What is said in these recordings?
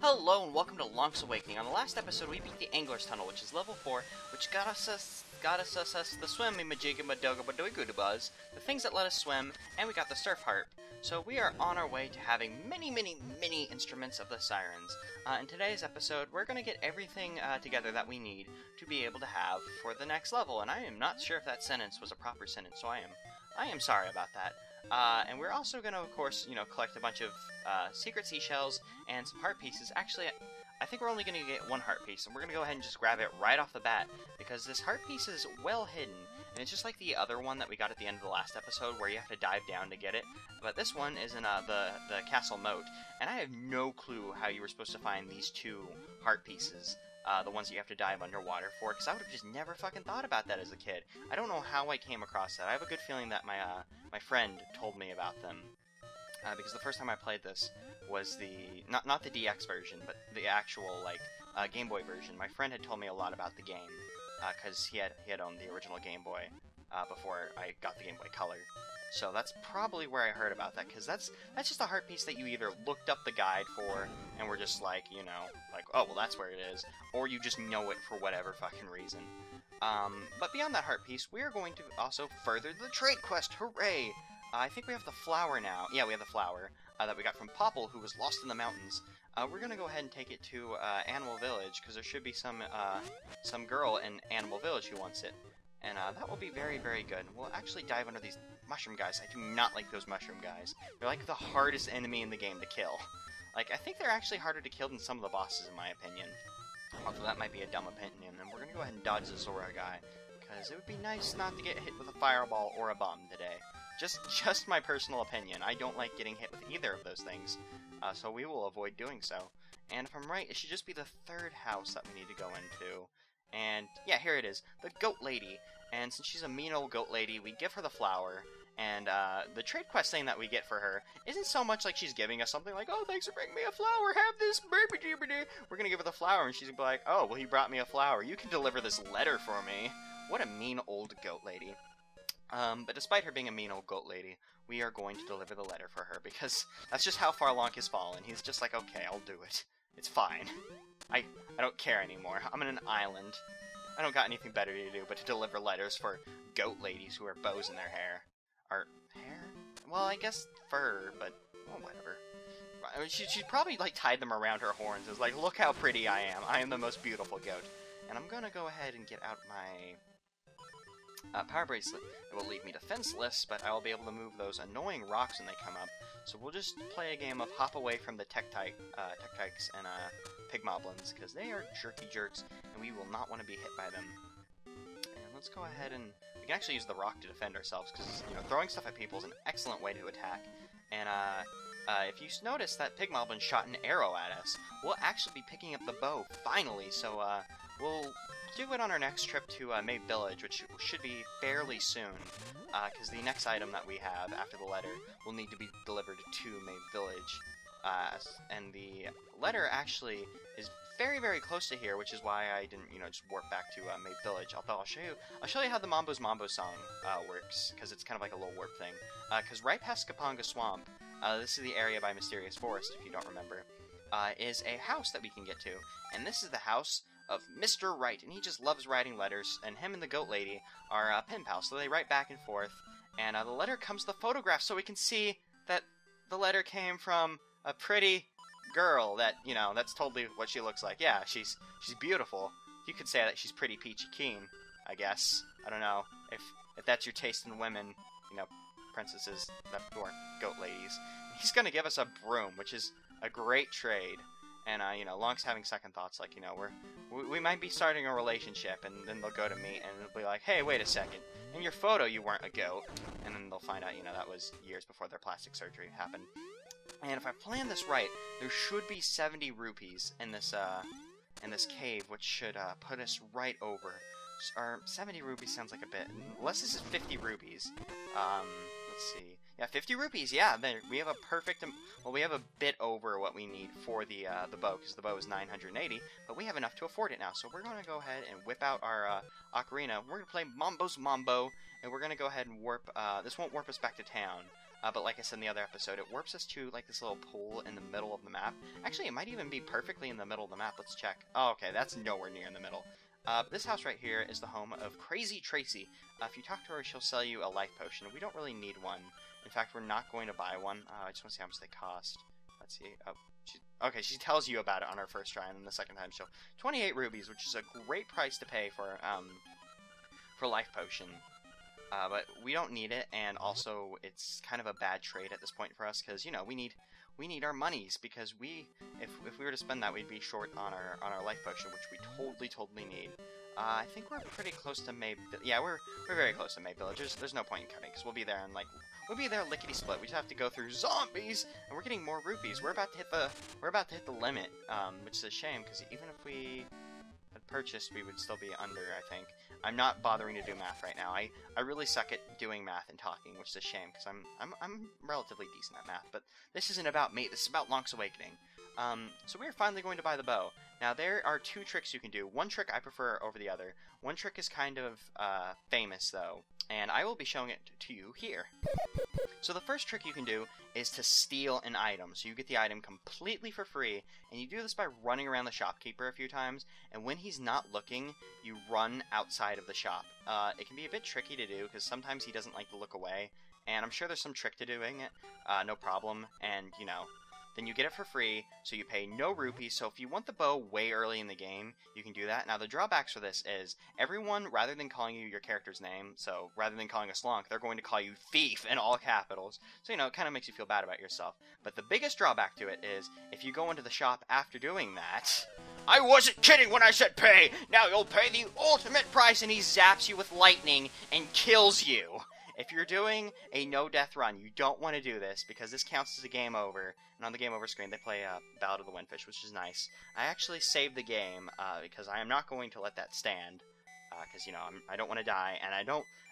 Hello and welcome to Lonk's Awakening. On the last episode, we beat the Angler's Tunnel, which is level 4, which got us the swimmy majigga madoga badoi goodabuzz, the things that let us swim, and we got the surf harp. So we are on our way to having many instruments of the sirens. In today's episode, we're going to get everything together that we need to be able to have for the next level, and I am not sure if that sentence was a proper sentence, so I am sorry about that. And we're also going to, of course, collect a bunch of Secret Seashells and some heart pieces. Actually, I think we're only going to get one heart piece, and we're going to go ahead and just grab it right off the bat, because this heart piece is well hidden, and it's just like the other one that we got at the end of the last episode, where you have to dive down to get it. But this one is in the castle moat, and I have no clue how you were supposed to find these two heart pieces. The ones that you have to dive underwater for, because I would have just never fucking thought about that as a kid. I don't know how I came across that. I have a good feeling that my friend told me about them. Because the first time I played this was the, not the DX version, but the actual, Game Boy version. My friend had told me a lot about the game, because he had owned the original Game Boy before I got the Game Boy Color. So that's probably where I heard about that, because that's just a heart piece that you either looked up the guide for, and were just like, oh, well, that's where it is, or you just know it for whatever fucking reason. But beyond that heart piece, we are going to also further the trade quest, hooray! I think we have the flower now. Yeah, we have the flower that we got from Popple, who was lost in the mountains. We're gonna go ahead and take it to Animal Village, because there should be some girl in Animal Village who wants it. And that will be very good. We'll actually dive under these mushroom guys. I do not like those mushroom guys. They're like the hardest enemy in the game to kill. Like, I think they're actually harder to kill than some of the bosses, in my opinion. Although that might be a dumb opinion. And we're gonna go ahead and dodge the Zora guy, because it would be nice not to get hit with a fireball or a bomb today. Just my personal opinion. I don't like getting hit with either of those things, so we will avoid doing so. And if I'm right, it should just be the third house that we need to go into. And, yeah, here it is. The Goat Lady. And since she's a mean old goat lady, we give her the flower. And, the trade quest thing that we get for her isn't so much like she's giving us something like, oh, thanks for bringing me a flower, have this, baby. We're gonna give her the flower, and she's gonna be like, oh, well, he brought me a flower. You can deliver this letter for me. What a mean old goat lady. But despite her being a mean old goat lady, we are going to deliver the letter for her, because that's just how far Lonk has fallen. He's just like, okay, I'll do it. It's fine. I don't care anymore. I'm in an island. I don't got anything better to do but to deliver letters for goat ladies who wear bows in their hair. Or, hair? Well, I guess fur, but, well, whatever. I mean, she probably, tied them around her horns. It was like, look how pretty I am. I am the most beautiful goat. And I'm gonna go ahead and get out my power bracelet. It will leave me defenseless, but I will be able to move those annoying rocks when they come up. So we'll just play a game of hop away from the Tektites and Pigmoblins, because they are jerky jerks, and we will not want to be hit by them. And let's go ahead and we can actually use the rock to defend ourselves, because throwing stuff at people is an excellent way to attack. And if you notice that Pigmoblin shot an arrow at us, we'll actually be picking up the bow finally. So we'll do it on our next trip to Mabe Village, which should be fairly soon, because the next item that we have after the letter will need to be delivered to Mabe Village. And the letter actually is very close to here, which is why I didn't, just warp back to Mabe Village. Although I'll show you how the Mambo's Mambo song works, because it's kind of like a little warp thing. Because right past Kapanga Swamp, this is the area by Mysterious Forest, if you don't remember, is a house that we can get to, and this is the house of Mr. Wright, and he just loves writing letters, and him and the goat lady are pen pals, so they write back and forth, and the letter comes with a photograph, so we can see that the letter came from a pretty girl that, that's totally what she looks like. Yeah, she's beautiful. You could say that she's pretty peachy keen, I guess. I don't know if that's your taste in women, princesses that aren't goat ladies. He's gonna give us a broom, which is a great trade. And, Lonk's having second thoughts, like, we might be starting a relationship, and then they'll go to me, and they'll be like, hey, wait a second, in your photo you weren't a goat. And then they'll find out, that was years before their plastic surgery happened. And if I plan this right, there should be 70 rupees in this cave, which should put us right over. Or 70 rupees sounds like a bit. Unless this is 50 rupees. Let's see. Yeah, 50 rupees. Yeah, there we have a perfect. Well, we have a bit over what we need for the bow, because the bow is 980. But we have enough to afford it now, so we're gonna go ahead and whip out our ocarina. We're gonna play Mambo's Mambo, and we're gonna go ahead and warp. This won't warp us back to town. but like I said in the other episode, it warps us to like this little pool in the middle of the map. Actually, it might even be perfectly in the middle of the map. Let's check. Oh, okay, that's nowhere near in the middle. This house right here is the home of Crazy Tracy. If you talk to her, she'll sell you a life potion. We don't really need one. In fact, we're not going to buy one. I just want to see how much they cost. Let's see. Oh, okay, she tells you about it on her first try, and then the second time she'll 28 rubies, which is a great price to pay for life potion. But we don't need it, and also it's kind of a bad trade at this point for us because, you know, we need our monies, because if we were to spend that, we'd be short on our life potion, which we totally need. I think we're pretty close to Mabe. Yeah, we're very close to Mabe Village. There's no point in cutting because we'll be there lickety split. We just have to go through zombies, and we're getting more rupees. We're about to hit the limit, which is a shame because even if we had purchased, we would still be under, I think. I'm not bothering to do math right now. I really suck at doing math and talking, which is a shame because I'm relatively decent at math. But this isn't about me. This is about Lonk's Awakening. So we're finally going to buy the bow. Now there are two tricks you can do. One trick I prefer over the other. One trick is kind of famous though, and I will be showing it to you here. So the first trick you can do is to steal an item. So you get the item completely for free, and you do this by running around the shopkeeper a few times, and when he's not looking, you run outside of the shop. It can be a bit tricky to do, because sometimes he doesn't like to look away, and I'm sure there's some trick to doing it, no problem, and, you know, then you get it for free, so you pay no rupees. So if you want the bow way early in the game, you can do that. Now the drawbacks for this is, everyone, rather than calling you your character's name, so rather than calling us Lonk, they're going to call you Thief in all capitals. So, you know, it kind of makes you feel bad about yourself. But the biggest drawback to it is, if you go into the shop after doing that, I wasn't kidding when I said pay! Now you'll pay the ultimate price, and he zaps you with lightning and kills you. If you're doing a no-death run, you don't want to do this, because this counts as a game over, and on the game over screen they play Ballad of the Windfish, which is nice. I actually saved the game, because I am not going to let that stand, because, you know, I don't want to die, and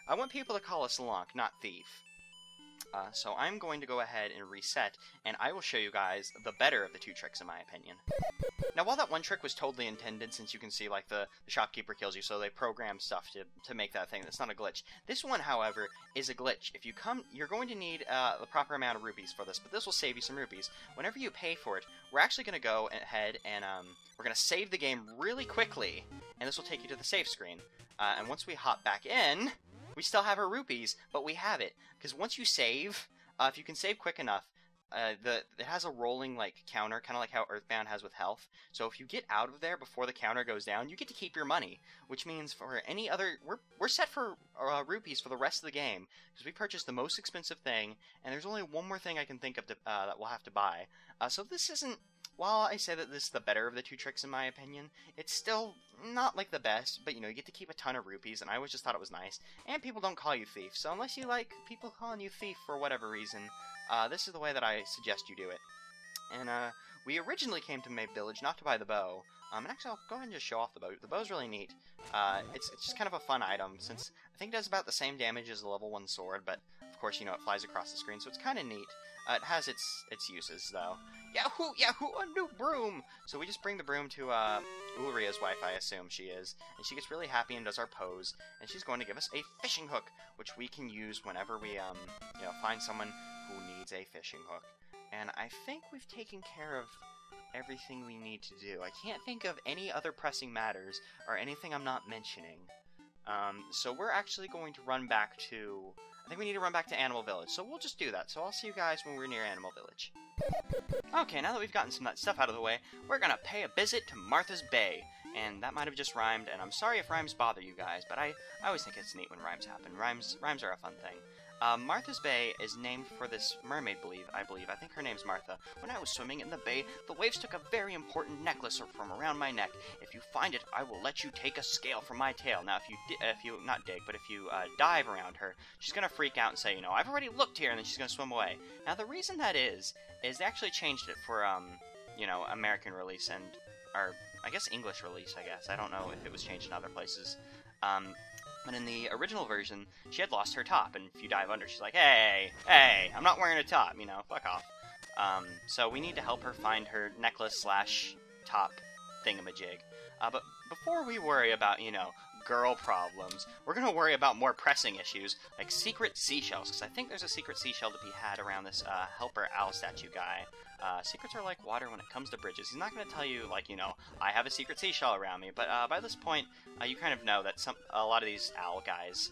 I want people to call us Lonk, not Thief. So I'm going to go ahead and reset, and I will show you guys the better of the two tricks, in my opinion. Now, while that one trick was totally intended, since you can see, like, the shopkeeper kills you, so they program stuff to make that thing, that's not a glitch. This one, however, is a glitch. If you come, you're going to need the proper amount of rupees for this, but this will save you some rupees. Whenever you pay for it, we're actually going to go ahead and we're going to save the game really quickly, and this will take you to the save screen. And once we hop back in, we still have our rupees, but we have it. Because once you save, if you can save quick enough, it has a rolling, like, counter, kind of like how Earthbound has with health. So if you get out of there before the counter goes down, you get to keep your money. Which means for any other... We're set for rupees for the rest of the game, because we purchased the most expensive thing, and there's only one more thing I can think of that we'll have to buy. So this isn't... While I say that this is the better of the two tricks in my opinion, it's still not like the best, but you know, you get to keep a ton of rupees, and I always just thought it was nice. And people don't call you Thief, so unless you like people calling you Thief for whatever reason, this is the way that I suggest you do it. And we originally came to Mabe Village not to buy the bow, and actually I'll go ahead and just show off the bow. The bow's really neat. It's just kind of a fun item, since I think it does about the same damage as a level 1 sword, but of course, you know, it flies across the screen, so it's kind of neat. It has its uses, though. Yahoo! Yahoo! A new broom! So we just bring the broom to Ulria's wife, I assume she is, and she gets really happy and does our pose, and she's going to give us a fishing hook, which we can use whenever we, you know, find someone who needs a fishing hook. And I think we've taken care of everything we need to do. I can't think of any other pressing matters, or anything I'm not mentioning. So we're actually going to run back to... I think we need to run back to Animal Village, so we'll just do that. So I'll see you guys when we're near Animal Village. Okay, now that we've gotten some of that stuff out of the way, we're gonna pay a visit to Martha's Bay. And that might have just rhymed, and I'm sorry if rhymes bother you guys, but I always think it's neat when rhymes happen. Rhymes are a fun thing. Martha's Bay is named for this mermaid, I believe. I think her name's Martha. When I was swimming in the bay, the waves took a very important necklace from around my neck. If you find it, I will let you take a scale from my tail. Now, if you dive around her, she's gonna freak out and say, you know, I've already looked here, and then she's gonna swim away. Now, the reason that is they actually changed it for, you know, American release or I guess English release, I guess. I don't know if it was changed in other places. But in the original version, she had lost her top, and if you dive under, she's like, hey, I'm not wearing a top, you know, fuck off. So we need to help her find her necklace/top thingamajig. But before we worry about, you know, girl problems. We're gonna worry about more pressing issues, like Secret Seashells, because I think there's a Secret Seashell to be had around this helper owl statue guy. Secrets are like water when it comes to bridges. He's not gonna tell you, like, you know, I have a Secret Seashell around me, but by this point, you kind of know that a lot of these owl guys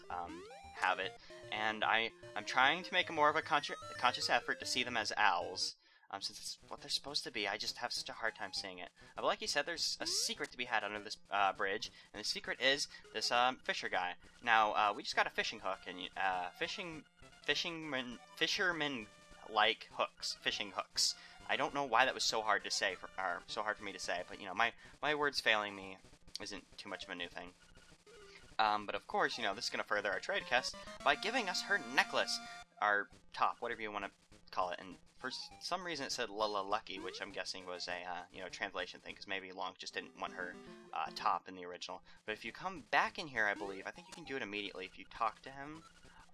have it, and I'm trying to make more of a conscious effort to see them as owls. Since it's what they're supposed to be, I just have such a hard time seeing it. But like you said, there's a secret to be had under this bridge, and the secret is this fisher guy. Now, we just got a fishing hook, and fisherman-like hooks, fishing hooks. I don't know why that was so hard to say, or so hard for me to say, but you know, my words failing me isn't too much of a new thing. But of course, you know, this is going to further our trade quest by giving us her necklace, our top, whatever you want to call it, and for some reason it said Lala Lucky, which I'm guessing was a, you know, translation thing, because maybe Lonk just didn't want her top in the original. But if you come back in here, I believe, I think you can do it immediately if you talk to him.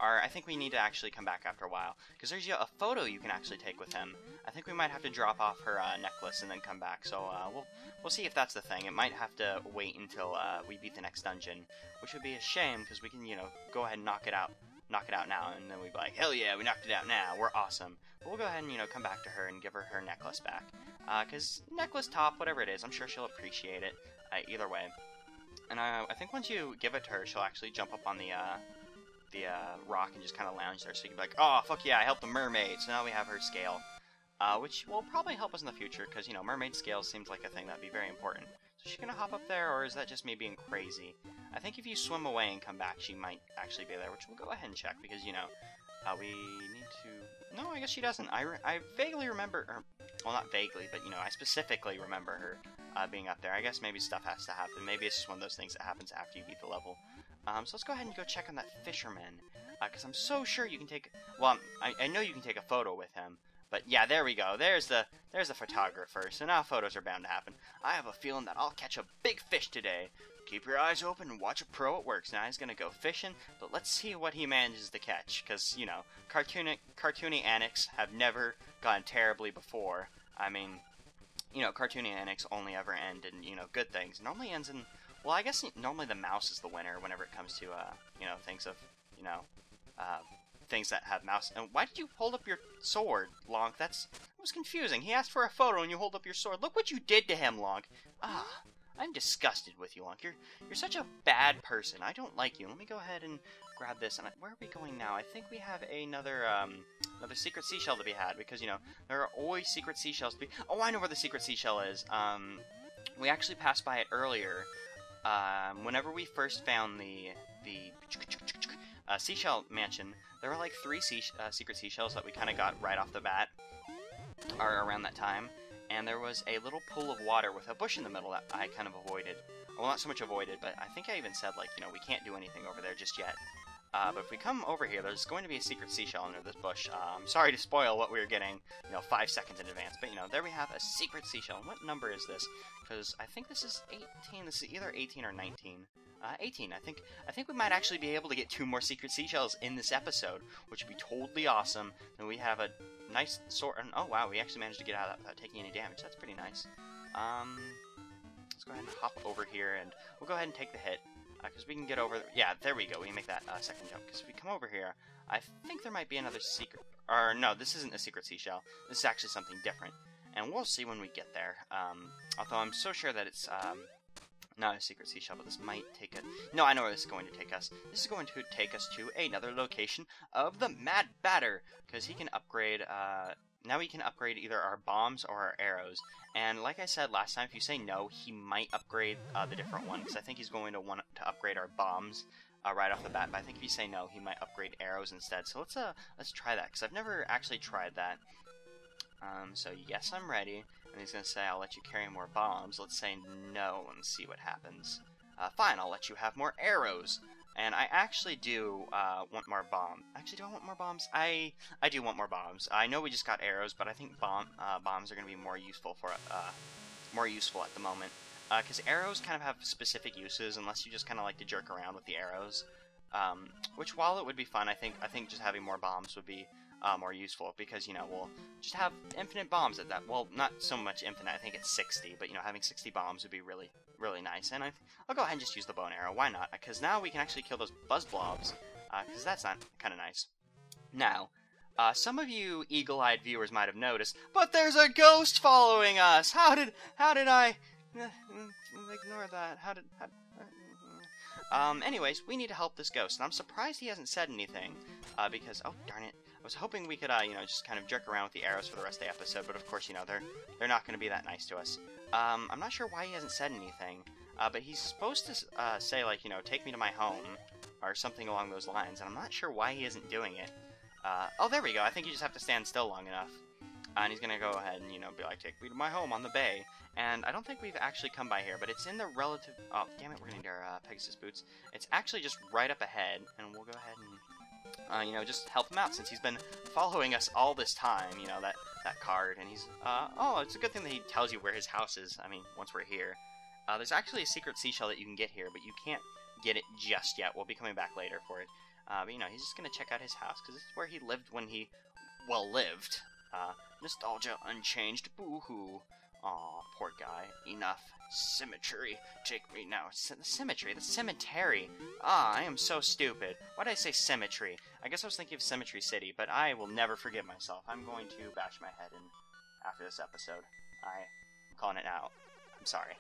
Or I think we need to actually come back after a while, because there's a photo you can actually take with him. I think we might have to drop off her necklace and then come back, so we'll see if that's the thing. It might have to wait until we beat the next dungeon, which would be a shame, because we can, you know, go ahead and knock it out now, and then we'd be like, hell yeah, we knocked it out now, we're awesome. But we'll go ahead and, you know, come back to her and give her her necklace back, because necklace, top, whatever it is, I'm sure she'll appreciate it either way. And I think once you give it to her, she'll actually jump up on the rock and just kind of lounge there, so you can be like, oh, fuck yeah, I helped the mermaid, so now we have her scale, which will probably help us in the future, because, you know, mermaid scale seems like a thing that'd be very important. So is she gonna hop up there, or is that just me being crazy? I think if you swim away and come back, she might actually be there, which we'll go ahead and check, because, you know, we need to... No, I guess she doesn't. I vaguely remember, or, well, not vaguely, but, you know, I specifically remember her being up there. I guess maybe stuff has to happen. Maybe it's just one of those things that happens after you beat the level. So let's go ahead and go check on that fisherman, because I'm so sure you can take... Well, I know you can take a photo with him, but yeah, there we go. There's the photographer, so now photos are bound to happen. I have a feeling that I'll catch a big fish today. Keep your eyes open and watch a pro at work. Now he's gonna go fishing, but let's see what he manages to catch, because, you know, cartoony antics have never gone terribly before. I mean, you know, cartoony antics only ever end in, you know, good things. It normally ends in... Well, I guess normally the mouse is the winner whenever it comes to, you know, things of, you know, things that have mouse. And why did you hold up your sword, Lonk? That was confusing. He asked for a photo and you hold up your sword. Look what you did to him, Lonk. Ah, I'm disgusted with you, Lonk. You're such a bad person. I don't like you. Let me go ahead and grab this. And where are we going now? I think we have another secret seashell to be had, because, you know, there are always secret seashells to be... Oh, I know where the secret seashell is. We actually passed by it earlier. Whenever we first found the seashell mansion, there were like 3 secret seashells that we kind of got right off the bat, or around that time, and there was a little pool of water with a bush in the middle that I kind of avoided. Well, not so much avoided, but I think I even said, like, you know, we can't do anything over there just yet. But if we come over here, there's going to be a secret seashell under this bush. I'm sorry to spoil what we were getting, you know, 5 seconds in advance. But, you know, there we have a secret seashell. And what number is this? Because I think this is 18. This is either 18 or 19. 18. I think we might actually be able to get 2 more secret seashells in this episode, which would be totally awesome. And we have a nice sword. And, oh, wow, we actually managed to get out of that without taking any damage. That's pretty nice. Let's go ahead and hop over here, and we'll go ahead and take the hit. Because we can get over... Yeah, there we go. We can make that second jump. Because if we come over here, I think there might be another secret... Or, no, this isn't a secret seashell. This is actually something different. And we'll see when we get there. Although I'm so sure that it's not a secret seashell, but this might take it... No, I know where this is going to take us. This is going to take us to another location of the Mad Batter. Because he can upgrade... Now we can upgrade either our bombs or our arrows. And like I said last time, if you say no, he might upgrade the different one. Because I think he's going to want to upgrade our bombs right off the bat. But I think if you say no, he might upgrade arrows instead. So let's try that, because I've never actually tried that. So yes, I'm ready. And he's going to say, I'll let you carry more bombs. Let's say no and see what happens. Fine, I'll let you have more arrows. And I actually do want more bombs. Actually, do I want more bombs? I do want more bombs. I know we just got arrows, but I think bombs are going to be more useful at the moment. Because arrows kind of have specific uses, unless you just kind of like to jerk around with the arrows. Which, while it would be fun, I think just having more bombs would be more useful, because, you know, we'll just have infinite bombs at that. Well, not so much infinite, I think it's 60, but, you know, having 60 bombs would be really, really nice. And I'll go ahead and just use the bow and arrow, why not? Because now we can actually kill those buzz blobs, because that's not kind of nice. Now, some of you eagle-eyed viewers might have noticed, but there's a ghost following us! How did I ignore that? Anyways, we need to help this ghost, and I'm surprised he hasn't said anything, because, oh, darn it, I was hoping we could, you know, just kind of jerk around with the arrows for the rest of the episode, but of course, you know, they're not going to be that nice to us. I'm not sure why he hasn't said anything, but he's supposed to, say, like, you know, take me to my home, or something along those lines, and I'm not sure why he isn't doing it. Oh, there we go, I think you just have to stand still long enough. And he's gonna go ahead and, you know, be like, take me to my home on the bay. And I don't think we've actually come by here, but it's in the relative... Oh, damn it, we're gonna need our Pegasus boots. It's actually just right up ahead, and we'll go ahead and, you know, just help him out, since he's been following us all this time, you know, that card. And he's, oh, it's a good thing that he tells you where his house is, I mean, once we're here. There's actually a secret seashell that you can get here, but you can't get it just yet. We'll be coming back later for it. But, you know, he's just gonna check out his house, because this is where he lived when he, well, lived. Nostalgia unchanged, boo-hoo. Aw, poor guy. Enough. Symmetry. Take me now. Symmetry? The cemetery. Ah, I am so stupid. Why did I say symmetry? I guess I was thinking of Symmetry City, but I will never forgive myself. I'm going to bash my head in after this episode. I'm calling it out. I'm sorry.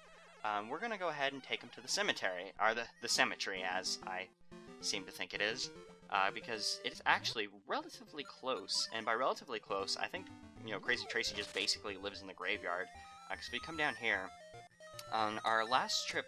We're gonna go ahead and take him to the cemetery, or the cemetery, as I seem to think it is. Because it's actually relatively close, and by relatively close, I think, you know, Crazy Tracy just basically lives in the graveyard. Because if we come down here, on our last trip,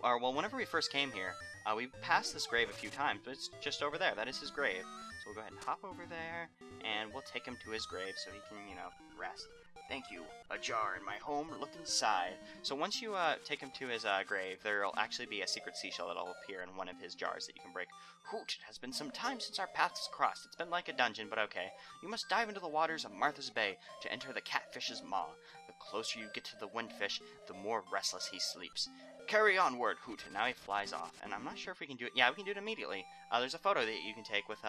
or, well, whenever we first came here, we passed this grave a few times, but it's just over there. That is his grave. So we'll go ahead and hop over there, and we'll take him to his grave so he can, you know, rest. Thank you. A jar in my home. Look inside. So once you take him to his grave, there'll actually be a secret seashell that'll appear in one of his jars that you can break. Hoot! It has been some time since our paths crossed. It's been like a dungeon, but okay. You must dive into the waters of Martha's Bay to enter the catfish's maw. The closer you get to the windfish, the more restless he sleeps. Carry onward, Hoot! And now he flies off. And I'm not sure if we can do it. Yeah, we can do it immediately. There's a photo that you can take with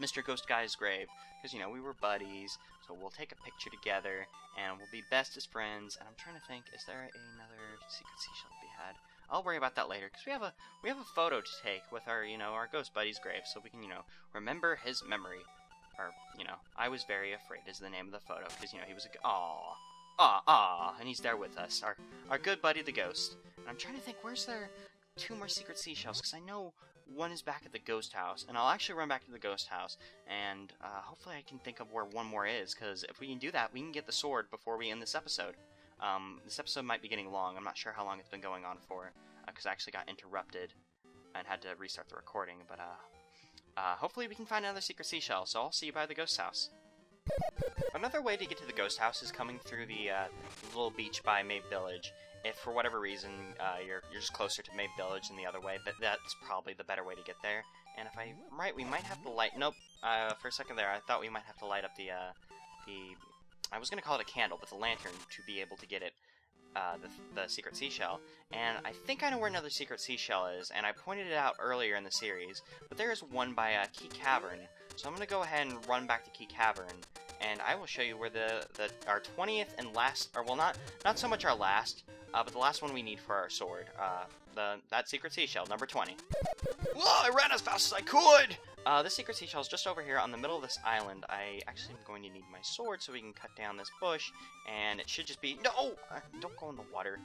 Mr. Ghost Guy's grave. Because, you know, we were buddies, so we'll take a picture together, and we'll be bestest friends. And I'm trying to think, is there another secret seashell to be had? I'll worry about that later, because we have a photo to take with our, you know, our ghost buddy's grave, so we can, you know, remember his memory. Or, you know, I was very afraid is the name of the photo, because, you know, he was and he's there with us, our good buddy the ghost. And I'm trying to think, where's there 2 more secret seashells, because I know one is back at the ghost house, and I'll actually run back to the ghost house, and hopefully I can think of where one more is, because if we can do that, we can get the sword before we end this episode. This episode might be getting long. I'm not sure how long it's been going on for, because I actually got interrupted and had to restart the recording, but hopefully we can find another secret seashell, so I'll see you by the ghost house. Another way to get to the ghost house is coming through the little beach by Mabe Village. If for whatever reason you're just closer to Mabe Village than the other way, that's probably the better way to get there. And if I'm right, we might have to light... Nope. For a second there, I thought we might have to light up the I was going to call it a candle, but the lantern to be able to get it, the secret seashell. And I think I know where another secret seashell is, and I pointed it out earlier in the series, but there is one by Key Cavern. So I'm going to go ahead and run back to Key Cavern, and I will show you where our 20th and last, or well, not so much our last, but the last one we need for our sword. That secret seashell, number 20. Whoa, I ran as fast as I could! This secret seashell is just over here on the middle of this island. I actually am going to need my sword so we can cut down this bush, and it should just be... No! Don't go in the water.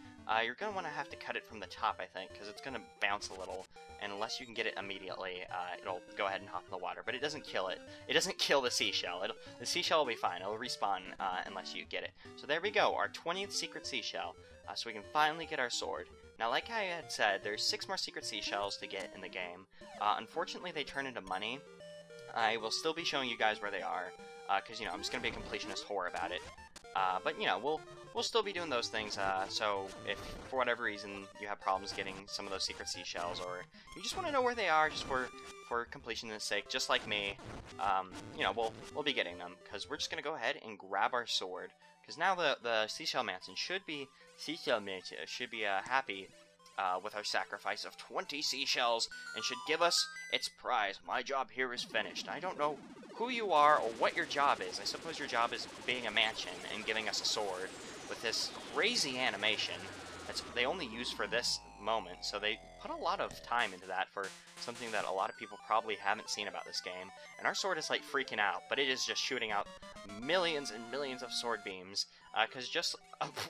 You're going to want to have to cut it from the top, I think, because it's going to bounce a little, and unless you can get it immediately, it'll go ahead and hop in the water, but it doesn't kill it. It doesn't kill the seashell. The seashell will be fine. It'll respawn unless you get it. So there we go, our 20th secret seashell, so we can finally get our sword. Now, like I had said, there's 6 more secret seashells to get in the game. Unfortunately, they turn into money. I will still be showing you guys where they are, because, you know, I'm just going to be a completionist whore about it. But, you know, we'll still be doing those things, so if, for whatever reason, you have problems getting some of those secret seashells, or you just want to know where they are, just for completionist's sake, just like me, you know, we'll be getting them, because we're just going to go ahead and grab our sword, because now the Seashell Mansion should be happy with our sacrifice of 20 seashells, and should give us its prize. My job here is finished. I don't know who you are or what your job is. I suppose your job is being a mansion and giving us a sword with this crazy animation that's they only use for this moment, so they put a lot of time into that for something that a lot of people probably haven't seen about this game. And our sword is like freaking out, but it is just shooting out millions and millions of sword beams, because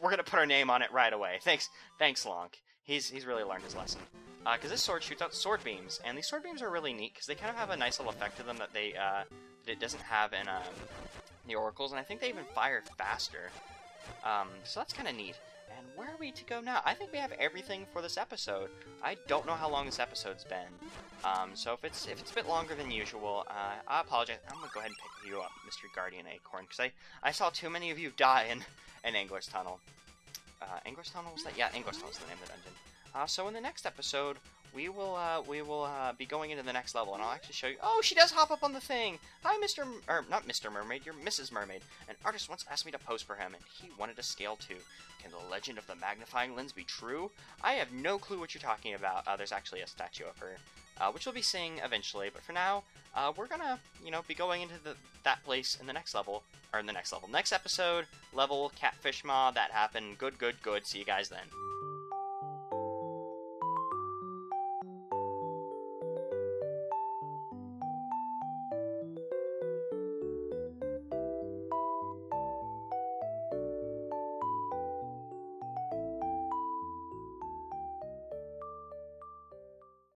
we're gonna put our name on it right away. Thanks Lonk. He's really learned his lesson. Because this sword shoots out sword beams, and these sword beams are really neat because they kind of have a nice little effect to them that that it doesn't have in the oracles, and I think they even fire faster. So that's kind of neat. And where are we to go now? I think we have everything for this episode. I don't know how long this episode's been. So if it's a bit longer than usual, I apologize. I'm gonna go ahead and pick you up, Mr. Guardian Acorn, because I saw too many of you die in Angler's Tunnel. Angler's Tunnel was that? Yeah, Angler's Tunnel is the name of the dungeon. So in the next episode, we will be going into the next level, and I'll actually show you. Oh, she does hop up on the thing. Hi, not Mr. Mermaid. You're Mrs. Mermaid. An artist once asked me to pose for him, and he wanted to scale too. Can the legend of the magnifying lens be true? I have no clue what you're talking about. There's actually a statue of her, which we'll be seeing eventually. But for now, we're gonna, be going into that place in the next level, next episode. Level Catfish Maw. That happened. Good. See you guys then.